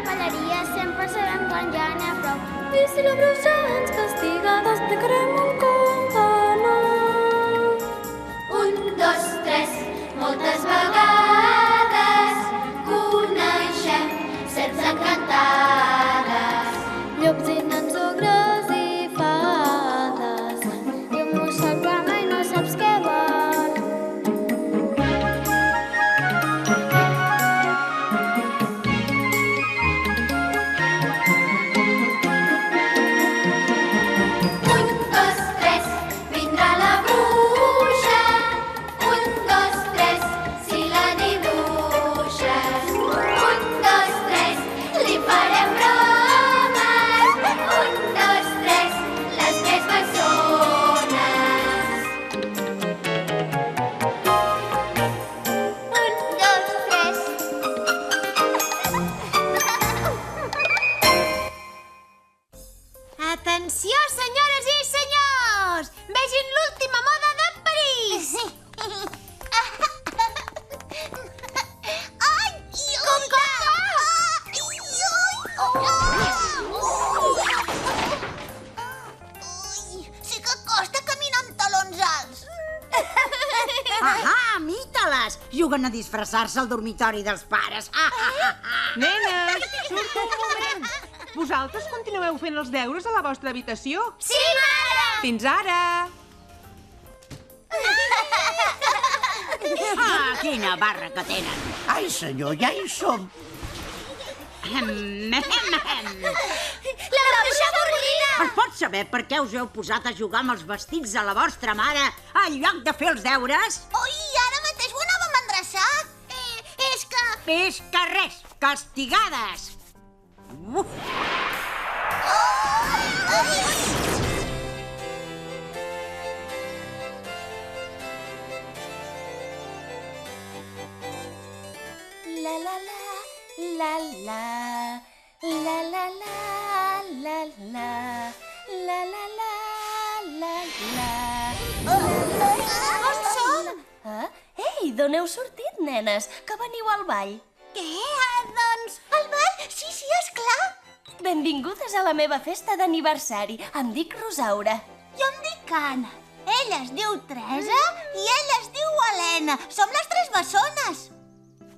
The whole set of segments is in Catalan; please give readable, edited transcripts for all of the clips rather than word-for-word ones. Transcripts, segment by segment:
papelleria sempre sabem quan ja n'hi ha prou. I si la bruixa ens castiga, t'explicarem un conte nou. 1, 2, 3, moltes vegades coneixem 16 cantades. Llops i nans, ogres i fades. I un mussol que mai no saps què vol. Un, dos, tres, vindrà la bruixa. 1, 2, 3, si la dibuixes. 1, 2, 3, li farem bromes. 1, 2, 3, les més bessones. 1, 2, 3. Atenció, senyores i senyors! Vegin l'última moda de París! Ai, sí que costa caminar amb talons alts. Ahà, mita-les! Juguen a disfressar-se al dormitori dels pares. Nenes, surto un moment. Vosaltres continueu fent els deures a la vostra habitació? Sí, mare! Fins ara! Ah, quina barra que tenen! Ai, senyor, ja hi som. La bruixa avorrida! Es pot saber per què us heu posat a jugar amb els vestits de la vostra mare en lloc de fer els deures? Ui, ara mateix ho anàvem a endreçar. És que... Més que res, castigades! Uf. La la la, la la, la la la, la la, la la la, la la. On som? Ei, d'on heu sortit, nenes? Que veniu al ball? Què? Doncs, al ball? Sí, esclar. Benvingudes a la meva festa d'aniversari. Em dic Rosaura. Jo em dic Anna. Ella es diu Teresa i ella es diu Helena. Som les tres bessones.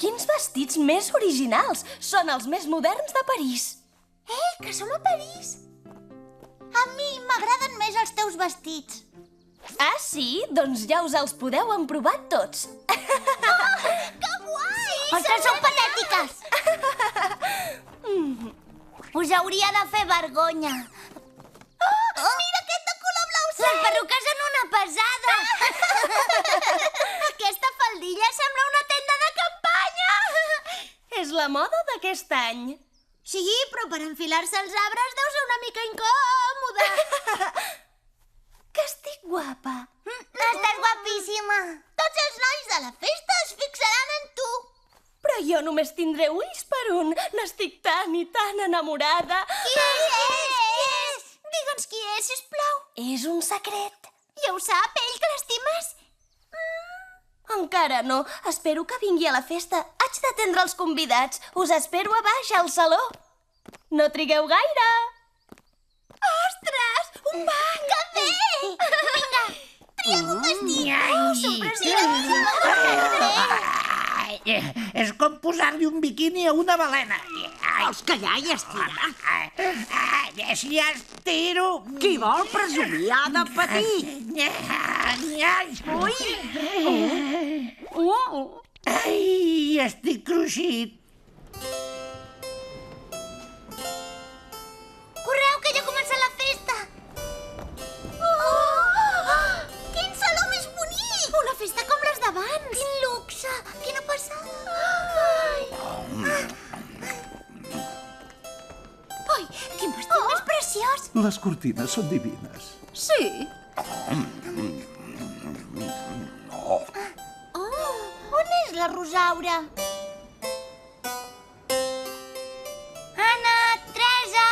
Quins vestits més originals! Són els més moderns de París. Ei, que som a París. A mi m'agraden més els teus vestits. Ah, sí? Doncs ja us els podeu emprovar tots. Que guai! Sí, perquè sou patètiques. Us hauria de fer vergonya. Mira aquest de color blau cel! Les perruques en una pesada. Aquesta faldilla sembla una tenda de campanya. És la moda d'aquest any. Sí, però per enfilar-se als arbres deu ser una mica incòmode. Que estic guapa. Estàs guapíssima. Tots els nois de la festa es fixaran en tu. Però jo només tindré ulls per un. N'estic tan i tan enamorada. Qui és? Digue'ns qui és, sisplau. És un secret. Ja ho sap, ell que l'estimes? Encara no. Espero que vingui a la festa. Haig d'atendre els convidats. Us espero a baix, al saló. No trigueu gaire. Ostres, un banc! Que bé! Vinga, triem un vestit. Som presidents. És com posar-li un biquini a una balena. Vols callar i estirar? Si ja estiro... Qui vol presumir ha de patir. Ai, estic cruixit. Correu, que ja ha començat la festa. Quin saló més bonic! Una festa com les d'abans. Quin luxe, quina passada. Ai, quin vestit més preciós. Les cortines són divines. Sí? On és la Rosaura? Anna, Teresa...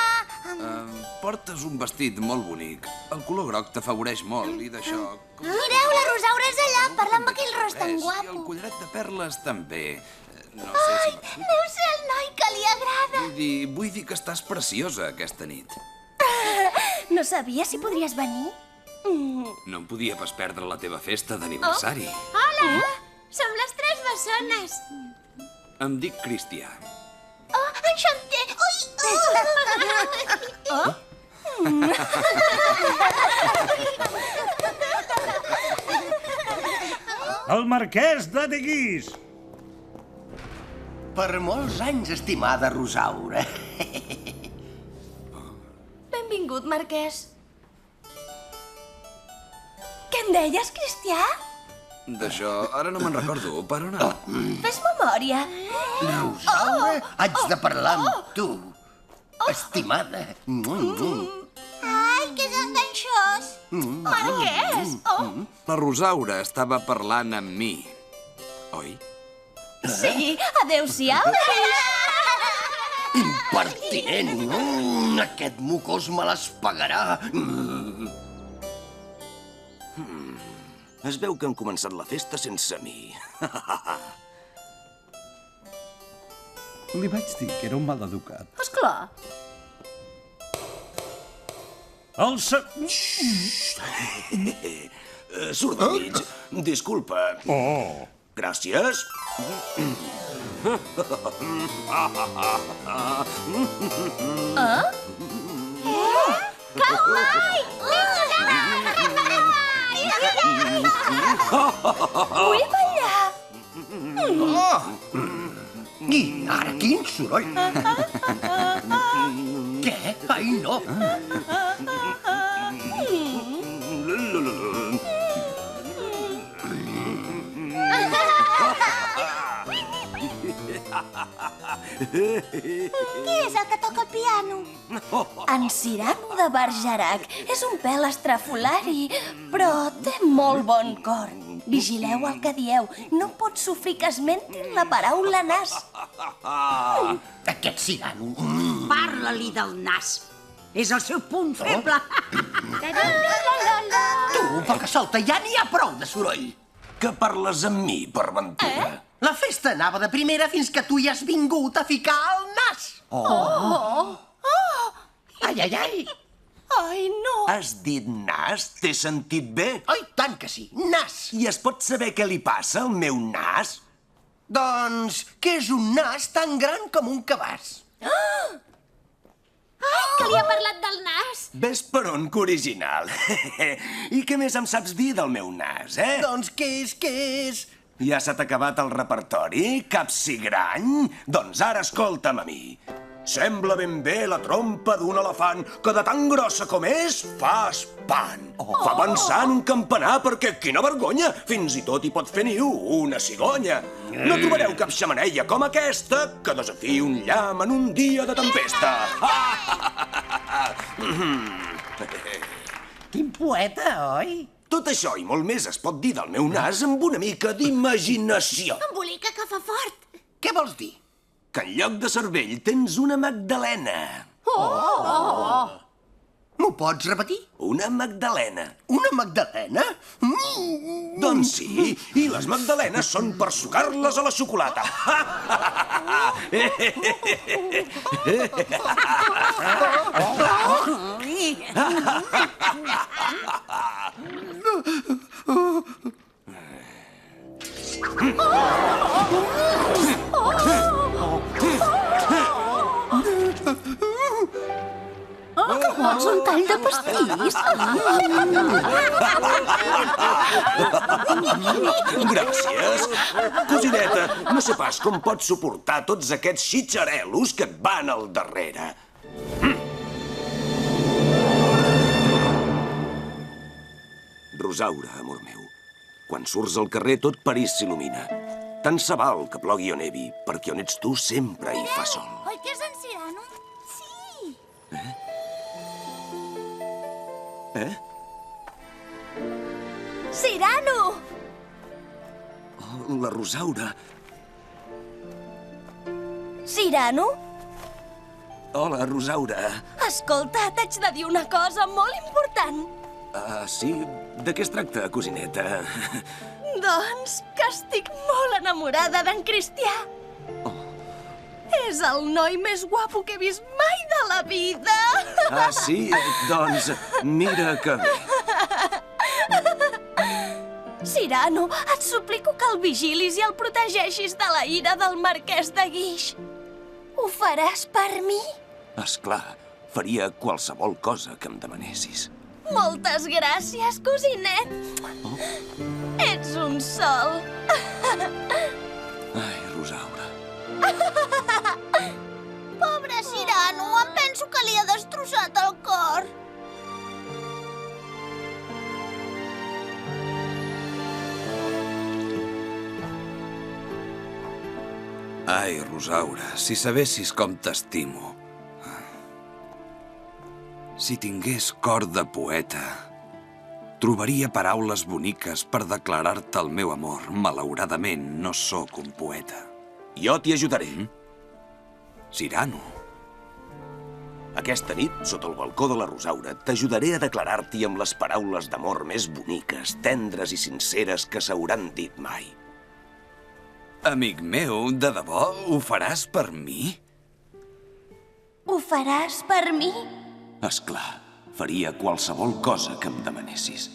Portes un vestit molt bonic. El color groc t'afavoreix molt i d'això... Mireu, la Rosaura és allà, parlant amb aquell ros tan I el guapo. collaret de perles també. No sé si... Deu ser el noi que li agrada. Vull dir que estàs preciosa aquesta nit. No sabia si podries venir? No em podia pas perdre la teva festa d'aniversari. Hola! Som les tres bessones. Em dic Cristià. Oh, enchanté. Ui! Oh! El marquès de Deguís. Per molts anys, estimada Rosaura. Benvingut, marquès. Què em deies, Cristià? D'això ara no me'n recordo. Per on anava? Fes memòria. Rosaura, haig de parlar amb tu. Estimada. Ai, que és enganxós. Marquès! Oh, La Rosaura estava parlant amb mi. Oi? sí. Adéu-siau. Impertinent. Aquest mocós me les pagarà. Es veu que han començat la festa sense mi. Li vaig dir que era un maleducat. Esclar. Surt de mig. Disculpa. Oh. Gràcies. Vull ballar. I ara quin soroll. Què? Ai, no. Qui és el que toca el piano? En Cyrano de Bergerac és un pèl estrafolari, però té molt bon cor. Vigileu el que dieu. No pot sofrir que esmentin la paraula nas. Aquest Cyrano. Parla-li del nas. És el seu punt feble. Tu, poca solta, ja n'hi ha prou de soroll. Que parles amb mi, per ventura? La festa anava de primera fins que tu hi has vingut a ficar el nas. Ai, ai, ai. Ai, no. Has dit nas? T'he sentit bé? Ai, tant que sí, nas. I es pot saber què li passa al meu nas? Doncs que és un nas tan gran com un cabàs. Que li ha parlat del nas. Ves per on, que original. I què més em saps dir del meu nas, eh? Doncs què és? Ja se t'ha acabat el repertori, capsigrany? Doncs ara escolta'm a mi. Sembla ben bé la trompa d'un elefant que de tan grossa com és, fa espant. Fa pensar en un campanar perquè, quina vergonya, fins i tot hi pot fer niu una cigonya. No trobareu cap xemeneia com aquesta que desafiï un llamp en un dia de tempesta. Quin poeta, oi? Tot això i molt més es pot dir del meu nas amb una mica d'imaginació. Embolica que fa fort. Què vols dir? Que en lloc de cervell tens una magdalena. M'ho pots repetir? Una magdalena. Una magdalena? Doncs sí, i les magdalenes són per sucar-les a la xocolata. Vols un tall de pastís? Gràcies. Cosineta, no sé pas com pots suportar tots aquests xitxarelos que et van al darrere. Rosaura, amor meu, quan surts al carrer tot París s'il·lumina. Tant se val que plogui o nevi, perquè on ets tu sempre hi fa sol. Oi que és en Cyrano? Sí. Cyrano! Oh, la Rosaura. Cyrano? Hola, Rosaura. Escolta, t'haig de dir una cosa molt important. Sí? De què es tracta, cosineta? Doncs que estic molt enamorada d'en Cristià. És el noi més guapo que he vist mai de la vida. Ah, sí? Doncs mira que bé. Cyrano, et suplico que el vigilis i el protegeixis de la ira del marquès de Guix. Ho faràs per mi? Esclar, faria qualsevol cosa que em demanessis. Moltes gràcies, cosinet. Ets un sol. Ai, Rosaura. Pobre Cyrano, em penso que li ha destrossat el cor. Ai, Rosaura, si sabessis com t'estimo. Si tingués cor de poeta, trobaria paraules boniques per declarar-te el meu amor. Malauradament, no sóc un poeta. Jo t'hi ajudaré. Cyrano. Aquesta nit, sota el balcó de la Rosaura, t'ajudaré a declarar-t'hi amb les paraules d'amor més boniques, tendres i sinceres que s'hauran dit mai. Amic meu, de debò, ho faràs per mi? Ho faràs per mi? Esclar, faria qualsevol cosa que em demanessis.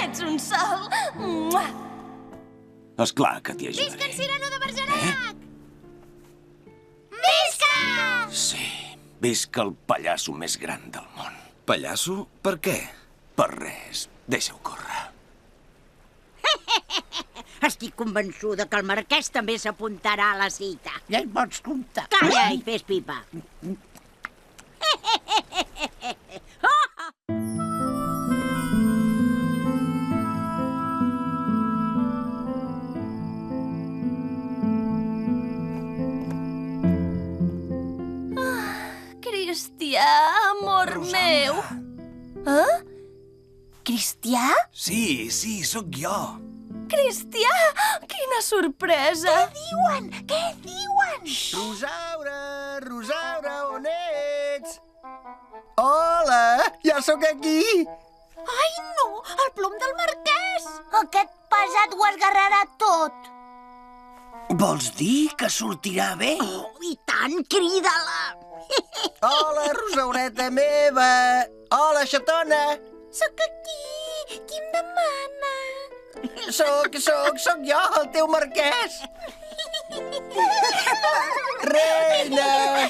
Ets un sol. Mua. Esclar que t'hi ajudaré. Visca en Cyrano de Bergerac! Visca! Sí, visca el pallasso més gran del món. Pallasso? Per què? Per res, deixa-ho córrer. Estic convençuda que el marquès també s'apuntarà a la cita. Ja hi pots comptar. Calla i fes pipa. Cristià, amor meu. Eh? Cristià? Sí, sóc jo. Cristià! Quina sorpresa! Què diuen? Rosaura, on ets? Hola, ja sóc aquí. Ai, no! El plom del marquès! Aquest pesat ho esgarrarà tot. Vols dir que sortirà bé? Oh, i tant, crida-la! Hola, Rosaureta meva. Hola, xatona. Sóc aquí. Qui em demana? Sóc jo, el teu marquès. Reina!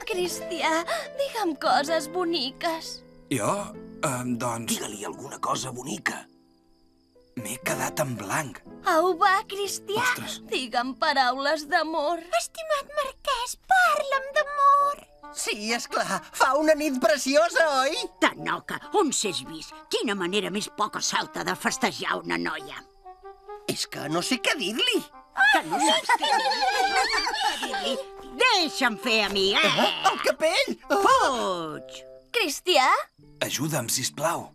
Cristià, digue'm coses boniques. Jo? Doncs... Digue-li alguna cosa bonica. M'he quedat en blanc. Au, va, Cristià, Ostres. digue'm paraules d'amor. Estimat marquès, parla'm d'amor. Sí, esclar, fa una nit preciosa, oi? Tanoca, on s'és vist? Quina manera més poca salta de festejar una noia. És que no sé què dir-li. Que no saps què dir-li? Deixa'm fer a mi, El capell! Puig! Cristià, Ajuda'm, sisplau.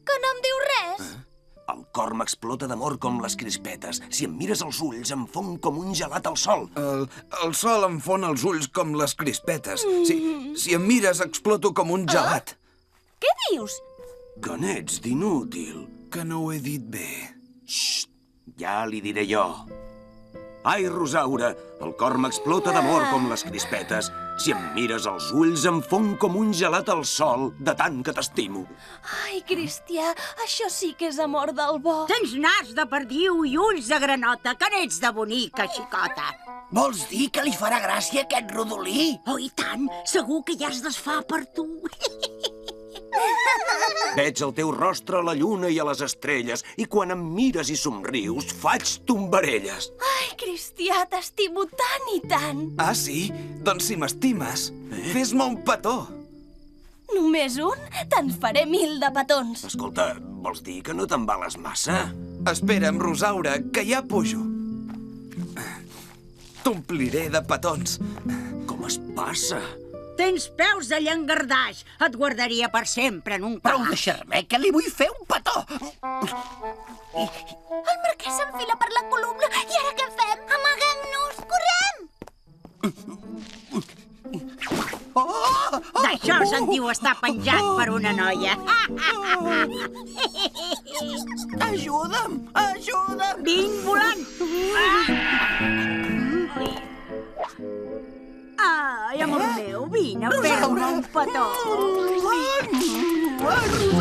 que no em diu res? El cor m'explota d'amor com les crispetes. Si em mires als ulls, em fon com un gelat al sol. El sol em fon els ulls com les crispetes. Si em mires, exploto com un gelat. Què dius? Que n'ets d'inútil. Que no ho he dit bé. Xxt, ja li diré jo. Ai, Rosaura, el cor m'explota d'amor com les crispetes. Si em mires als ulls, em fon com un gelat al sol, de tant que t'estimo. Ai, Cristià, això sí que és amor del bo. Tens nas de perdiu i ulls de granota, que n'ets de bonica, xicota. Vols dir que li farà gràcia aquest rodolí? Oh, i tant, segur que ja es desfà per tu. Veig el teu rostre a la lluna i a les estrelles, i quan em mires i somrius, faig tombarelles. Ai, Cristià, t'estimo tant i tant. Ah, sí? Doncs si m'estimes, fes-me un petó. Només un? Te'n faré 1000 de petons. Escolta, vols dir que no t'embales massa? Espera'm, Rosaura, que ja pujo. T'ompliré de petons. Com es passa? Tens peus de llangardaix. Et guardaria per sempre en un Prou calaix. de xermer, que li vull fer un petó. El marquès s'enfila per la columna. I ara què fem? Amaguem-nos! Correm! D'això se'n diu estar penjat per una noia. Ajuda'm! Vinc volant!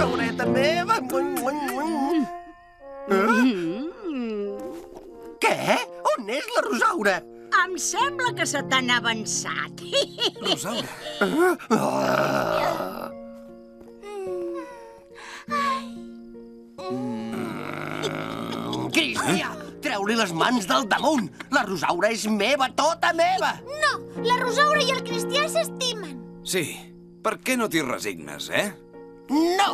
rosaureta meva. Què? On és la Rosaura? Em sembla que se t'han avançat. Rosaura. Cristià, treu-li les mans del damunt. La Rosaura és meva, tota meva. No, la Rosaura i el Cristià s'estimen. Sí, per què no t'hi resignes, eh? No,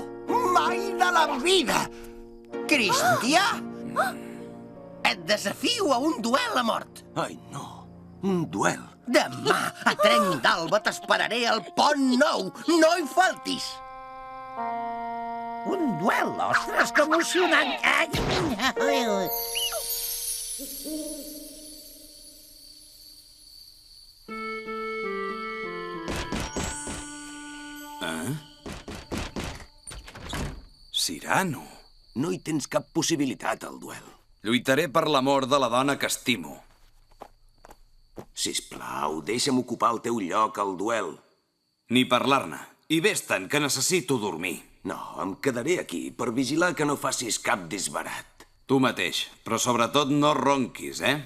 mai de la vida. Cristià, et desafio a un duel a mort. Ai, no. Un duel. Demà, a Trenc d'Alba, t'esperaré al Pont Nou. No hi faltis. Un duel, ostres, que emocionant. Cyrano. No hi tens cap possibilitat, al duel. Lluitaré per l'amor de la dona que estimo. Sisplau, deixa'm ocupar el teu lloc al duel. Ni parlar-ne. I vés-te'n, que necessito dormir. No, em quedaré aquí per vigilar que no facis cap disbarat. Tu mateix, però sobretot no ronquis, eh?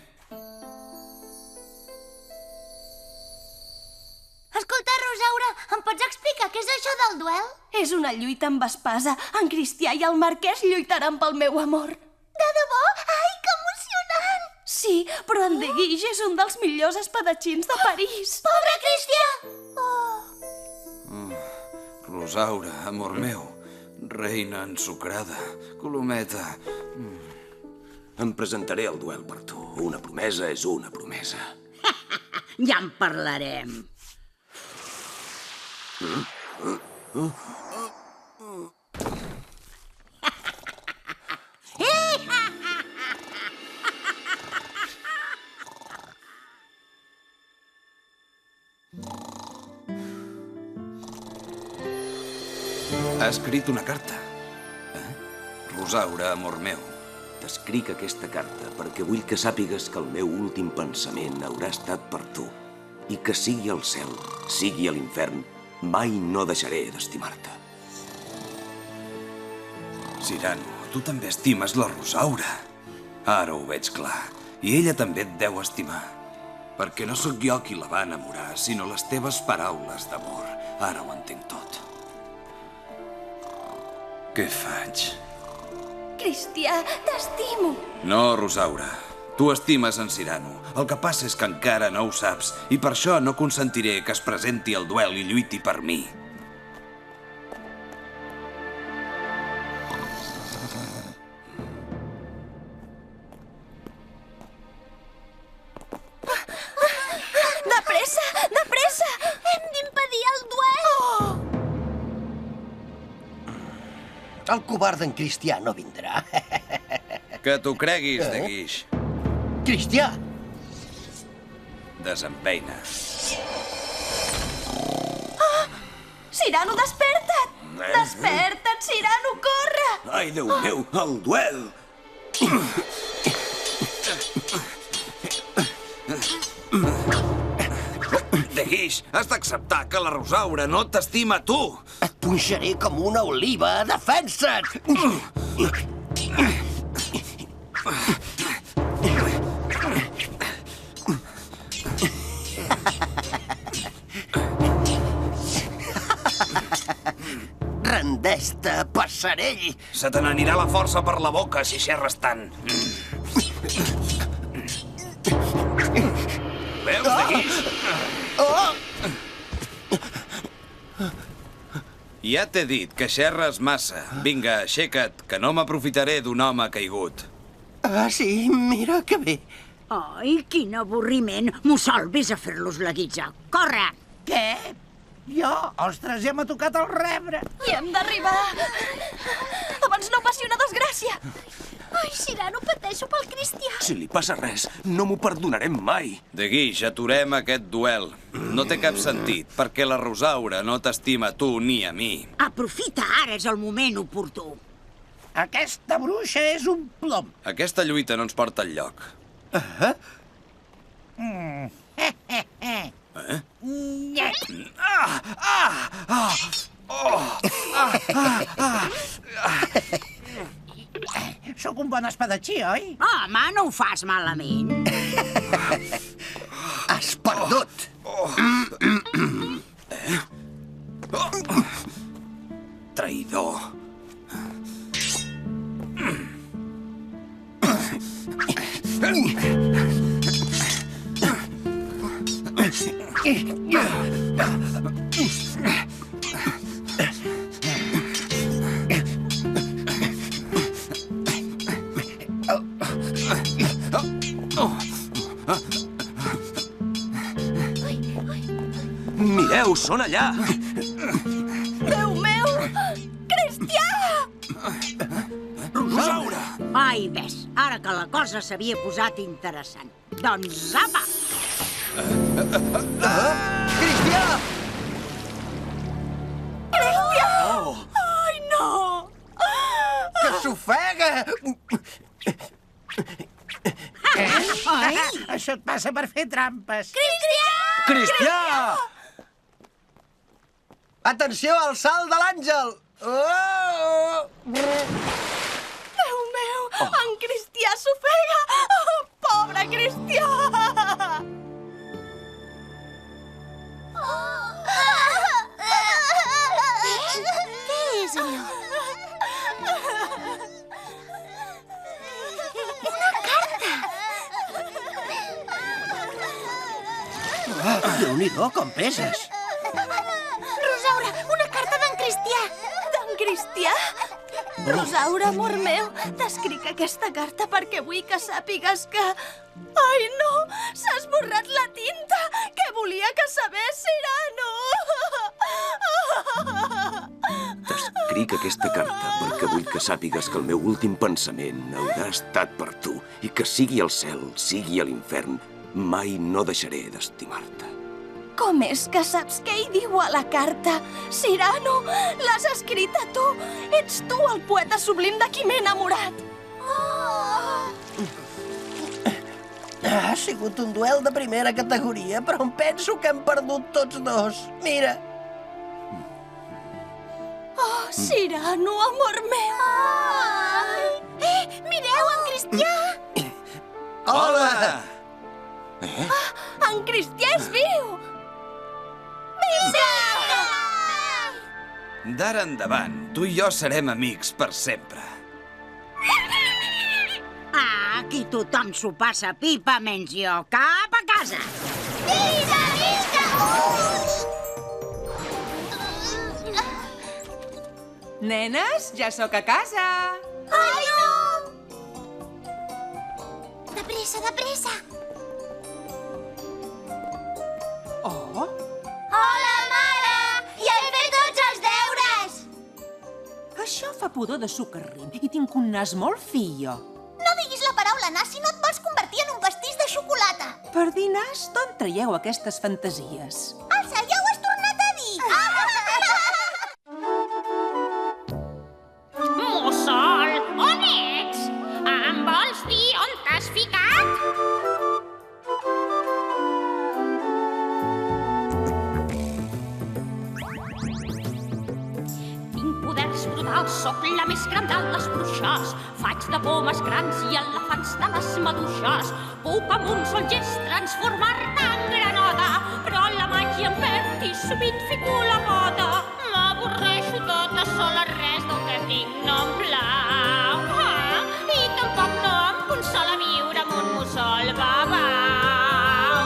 Escolta, Rosaura, em pots explicar què és això del duel? És una lluita amb espasa. En Cristià i el marquès lluitaran pel meu amor. De debò? Ai, que emocionant! Sí, però en De Guiche és un dels millors espadatxins de París. Pobre Cristià! Rosaura, amor meu, reina ensucrada, colometa... Em presentaré al duel per tu. Una promesa és una promesa. Ja en parlarem. Ha escrit una carta. Rosaura, amor meu. T'escric aquesta carta perquè vull que sàpigues que el meu últim pensament haurà estat per tu i que sigui al cel, sigui a l'infern, mai no deixaré d'estimar-te. Cyrano, tu també estimes la Rosaura. Ara ho veig clar. I ella també et deu estimar. Perquè no sóc jo qui la va enamorar, sinó les teves paraules d'amor. Ara ho entenc tot. Què faig? Cristià, t'estimo. No, Rosaura. Tu estimes en Cyrano. El que passa és que encara no ho saps i per això no consentiré que es presenti al duel i lluiti per mi. De pressa, de pressa! Hem d'impedir el duel! El covard d'en Cristià no vindrà. Que t'ho creguis, De Guiche. Cristià! Desempeina. Cyrano, desperta't! Desperta't, Cyrano, corre! Ai, Déu meu, el duel! De Guiche, has d'acceptar que la Rosaura no t'estima a tu. Et punxaré com una oliva. Defensa't! Rendeix-te, passarell! Se te n'anirà la força per la boca si xerres tant. Veus, De Guiche? Ja t'he dit que xerres massa. Vinga, aixeca't, que no m'aprofitaré d'un home caigut. Ah, sí, mira que bé. Ai, quin avorriment. M'ho salvis a fer-los la guitza. Corre! Què? Jo? Ostres, ja m'ha tocat el rebre. I hem d'arribar. Abans no passi una desgràcia. Ai, Cyrano, pateixo pel Cristià. Si li passa res, no m'ho perdonarem mai. De Guiche, aturem aquest duel. No té cap sentit, perquè la Rosaura no t'estima a tu ni a mi. Aprofita, ara és el moment oportú. Aquesta bruixa és un plom. Aquesta lluita no ens porta enlloc. Sóc un bon espadatxí, oi? Home, no ho fas malament. Has perdut. Traïdor. Mireu, són allà! Déu meu! Cristià! Rosaura! Ai, ves, ara que la cosa s'havia posat interessant. Doncs apa! Cristià! Cristià! Oh! Ai, no! Que s'ofega! Això et passa per fer trampes. Cristià! Atenció al salt de l'àngel! Oh! Déu meu! En Cristià s'ofega! Oh, pobre Cristià! Què és allò? Déu-n'hi-do, com peses. Rosaura, una carta d'en Cristià. D'en Cristià? Rosaura, amor meu, t'escric aquesta carta perquè vull que sàpigues que... Ai, no! S'ha esborrat la tinta que volia que sabés, Cyrano! T'escric aquesta carta perquè vull que sàpigues que el meu últim pensament haurà estat per tu i que sigui al cel, sigui a l'infern, mai no deixaré d'estimar-te. Com és que saps què hi diu a la carta? Cyrano, l'has escrita tu! Ets tu el poeta sublim de qui m'he enamorat! Ha sigut un duel de primera categoria, però em penso que hem perdut tots dos. Mira. Oh, Cyrano, amor meu! Mireu, en Cristià! Hola! En Cristià és viu! D'ara endavant, tu i jo serem amics per sempre. Ah, aquí tothom s'ho passa pipa menys jo. Cap a casa! Visca, visca! Nenes, ja sóc a casa. Ai, no! De pressa, de pressa! Oh, Hola, mare! Ja he fet tots els deures! això fa pudor de sucarrim i tinc un nas molt fi, jo. No diguis la paraula nas si no et vols convertir en un pastís de xocolata. Per dir nas, d'on traieu aquestes fantasies? Elsa, ja ho has tornat a dir! Mussol, on ets? Em vols dir on t'has ficat? Tinc poders brutals, sóc la més gran de les bruixes. Faig de pomes grans i elefants de les maduixes. Puc amb un sol gest transformar-te en granota, però la màgia em perd i sovint fico la pota. M'avorreixo tota sola, res del que tinc no em plau. I tampoc no em consola viure amb un mussol babau.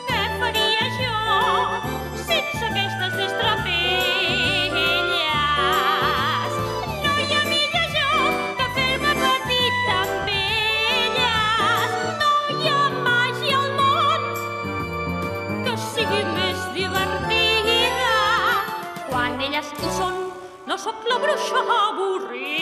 Què faria jo sense aquestes estrapelles? No hi ha millor joc que fer-me petit amb elles. No hi ha màgia al món que sigui més divertida. Quan elles hi són, no sóc la bruixa avorrida.